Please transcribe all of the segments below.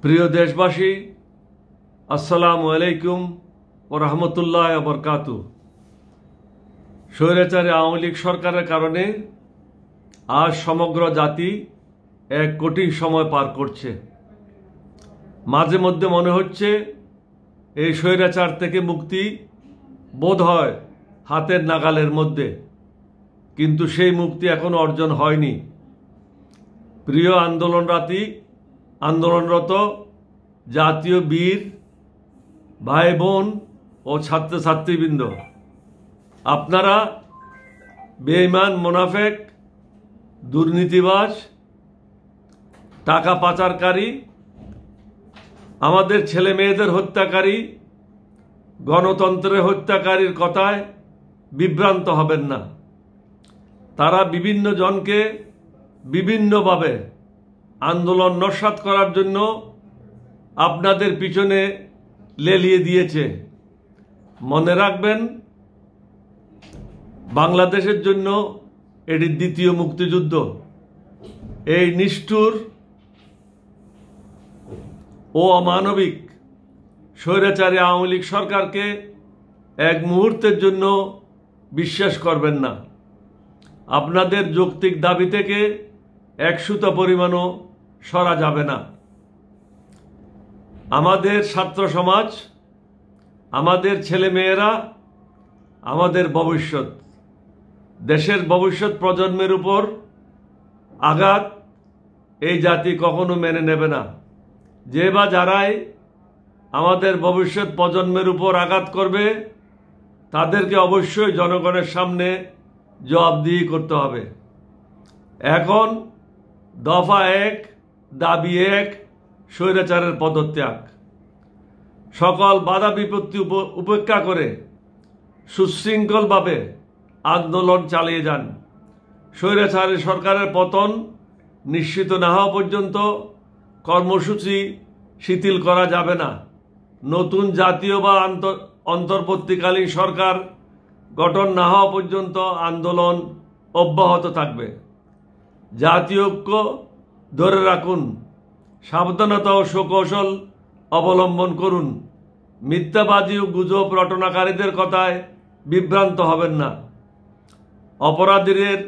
প্রিয় দেশবাসী, আসসালামু আলাইকুম ও রহমতুল্লাহ বরকাতু। স্বৈরাচারী আওয়ামী লীগ সরকারের কারণে আজ সমগ্র জাতি এক কঠিন সময় পার করছে। মাঝে মধ্যে মনে হচ্ছে এই স্বৈরাচার থেকে মুক্তি বোধ হয় হাতের নাগালের মধ্যে, কিন্তু সেই মুক্তি এখনো অর্জন হয়নি। প্রিয় আন্দোলনরত জাতীয় বীর ভাই বোন ও ছাত্রছাত্রীবৃন্দ, আপনারা বেঈমান, মুনাফেক, দুর্নীতিবাজ, টাকা পাচারকারী, আমাদের ছেলে মেয়েদের হত্যাকারী, গণতন্ত্রের হত্যাকারীর কথায় বিভ্রান্ত হবেন না। তারা বিভিন্ন জনকে বিভিন্নভাবে আন্দোলন নস্যাৎ করার জন্য আপনাদের পিছনে লেলিয়ে দিয়েছে। মনে রাখবেন, বাংলাদেশের জন্য এটি দ্বিতীয় মুক্তিযুদ্ধ। এই নিষ্ঠুর ও অমানবিক স্বৈরাচারী আওয়ামী লীগ সরকারকে এক মুহূর্তের জন্য বিশ্বাস করবেন না। আপনাদের যৌক্তিক দাবি থেকে এক সুতা পরিমাণও সরা যাবে না। আমাদের ছাত্র সমাজ, আমাদের ছেলেমেয়েরা আমাদের ভবিষ্যৎ। দেশের ভবিষ্যৎ প্রজন্মের উপর আঘাত এই জাতি কখনো মেনে নেবে না। যে বা যারাই আমাদের ভবিষ্যৎ প্রজন্মের উপর আঘাত করবে, তাদেরকে অবশ্যই জনগণের সামনে জবাবদিহি করতে হবে। এখন দফা 1, দাবি 1, স্বৈরাচারের পদত্যাগ। সকল বাধা বিপত্তি উপেক্ষা করে সুশৃঙ্খলভাবে আন্দোলন চালিয়ে যান। স্বৈরাচারী সরকারের পতন নিশ্চিত না হওয়া পর্যন্ত কর্মসূচি শিথিল করা যাবে না। নতুন জাতীয় বা অন্তর্বর্তীকালীন সরকার গঠন না হওয়া পর্যন্ত আন্দোলন অব্যাহত থাকবে। জাতীয় ঐক্য ধরে রাখুন, সাবধানতা ও সুকৌশল অবলম্বন করুন। মিথ্যাবাদী ও গুজব রটনাকারীদের কথায় বিভ্রান্ত হবেন না। অপরাধীদের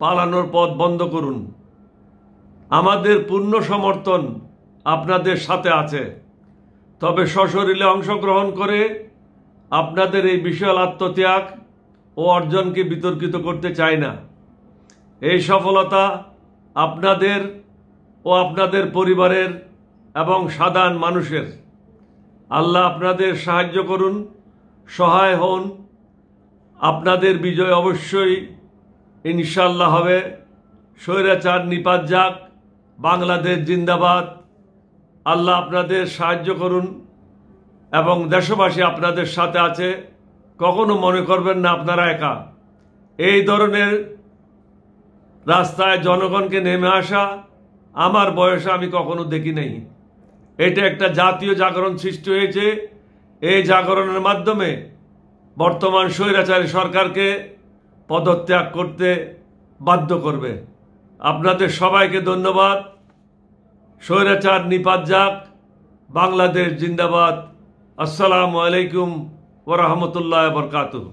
পালানোর পথ বন্ধ করুন। আমাদের পূর্ণ সমর্থন আপনাদের সাথে আছে, তবে সশরীরে অংশগ্রহণ করে আপনাদের এই বিশাল আত্মত্যাগ ও অর্জনকে বিতর্কিত করতে চাই না। এই সফলতা আপনাদের ও আপনাদের পরিবারের এবং সাধারণ মানুষের। আল্লাহ আপনাদের সাহায্য করুন, সহায় হন। আপনাদের বিজয় অবশ্যই ইনশাল্লাহ হবে। স্বৈরাচার নিপাত যাক, বাংলাদেশ জিন্দাবাদ। আল্লাহ আপনাদের সাহায্য করুন এবং দেশবাসী আপনাদের সাথে আছে। কখনো মনে করবেন না আপনারা একা। এই ধরনের রাস্তায় জনগণকে নেমে আসা আমার বয়সে আমি কখনো দেখি নাই। এটা একটা জাতীয় জাগরণ সৃষ্টি হয়েছে। এই জাগরণের মাধ্যমে বর্তমান স্বৈরাচারী সরকারকে পদত্যাগ করতে বাধ্য করবে। আপনাদের সবাইকে ধন্যবাদ। স্বৈরাচার নিপাত যাক, বাংলাদেশ জিন্দাবাদ। আসসালামু আলাইকুম ওয়া রাহমাতুল্লাহি ওয়া বারাকাতুহু।